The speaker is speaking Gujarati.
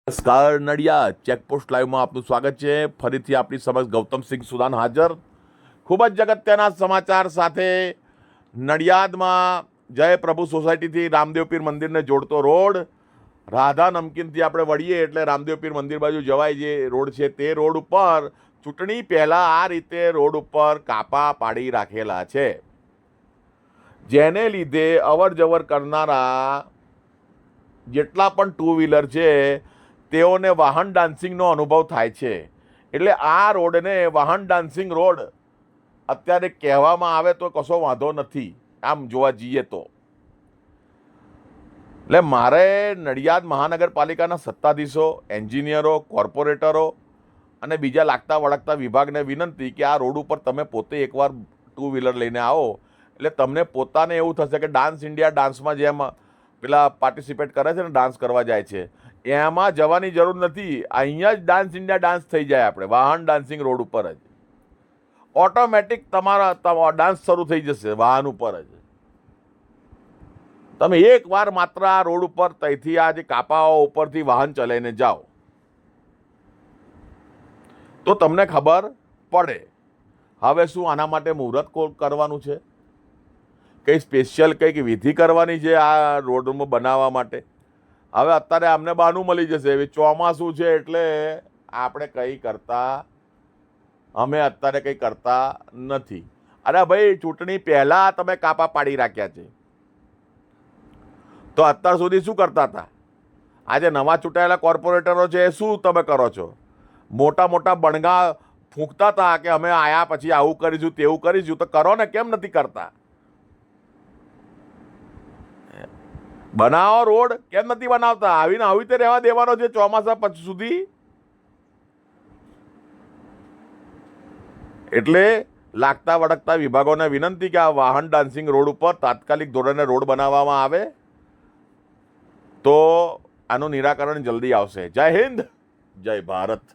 નમસ્કાર નડિયાદ ચેકપોસ્ટ લાઈવમાં આપનું સ્વાગત છે. ફરીથી આપણી સમક્ષ ગૌતમસિંહ સુદાન હાજર. ખૂબ જ અગત્યના સમાચાર સાથે નડિયાદમાં જય પ્રભુ સોસાયટીથી રામદેવ પીર મંદિરને જોડતો રોડ રાધા નમકીનથી આપણે વળીએ એટલે રામદેવ પીર મંદિર બાજુ જવાય જે રોડ છે તે રોડ ઉપર ચૂંટણી પહેલાં આ રીતે રોડ ઉપર કાપા પાડી રાખેલા છે, જેને લીધે અવર જવર કરનારા જેટલા પણ ટુ વ્હીલર છે તેઓને વાહન ડાન્સિંગનો અનુભવ થાય છે. એટલે આ રોડને વાહન ડાન્સિંગ રોડ અત્યારે કહેવામાં આવે તો કશો વાંધો નથી આમ જોવા જઈએ તો. એટલે મારે નડિયાદ મહાનગરપાલિકાના સત્તાધીશો, એન્જિનિયરો, કોર્પોરેટરો અને બીજા લાગતા વળગતા વિભાગને વિનંતી કે આ રોડ ઉપર તમે પોતે એકવાર ટુ વ્હીલર લઈને આવો એટલે તમને પોતાને એવું થશે કે ડાન્સ ઇન્ડિયા ડાન્સમાં જેમ પેલા પાર્ટિસિપેટ કરે છે ને, ડાન્સ કરવા જાય છે, એમાં જવાની જરૂર નથી. અહીંયા જ ડાન્સ ઇન્ડિયા ડાન્સ થઈ જાય. આપણે વાહન ડાન્સિંગ રોડ ઉપર જ ઓટોમેટિક તમારા ડાન્સ શરૂ થઈ જશે વાહન ઉપર જ. તમે એકવાર માત્ર આ રોડ ઉપર ત્યાંથી આ જે કાપાઓ ઉપરથી વાહન ચલાવીને જાઓ તો તમને ખબર પડે. હવે શું આના માટે મુહૂર્ત કરવાનું છે? કંઈ સ્પેશિયલ કંઈક વિધિ કરવાની છે આ રોડમાં બનાવવા માટે? હવે અત્યારે અમને બહાનું મળી જશે. હવે ચોમાસું છે એટલે આપણે અમે અત્યારે કંઈ કરતા નથી. અરે ભાઈ, ચૂંટણી પહેલાં તમે કાપા પાડી રાખ્યા છે તો અત્યાર સુધી શું કરતા હતા? આજે નવા ચૂંટાયેલા કોર્પોરેટરો છે એ શું તમે કરો છો? મોટા મોટા બણગા ફૂંકતા હતા કે અમે આયા પછી આવું કરીશું તેવું કરીશું. તો કરો ને, કેમ નથી કરતા? બનાવો રોડ, કેમ નથી બનાવતા? આવીને આવી રીતે રહેવા દેવાનો છે ચોમાસા પછી સુધી? એટલે લાગતા વળગતા વિભાગોને વિનંતી કે આ વાહન ડાન્સિંગ રોડ ઉપર તાત્કાલિક ધોરણે રોડ બનાવવામાં આવે તો આનું નિરાકરણ જલ્દી આવશે. જય હિન્દ, જય ભારત.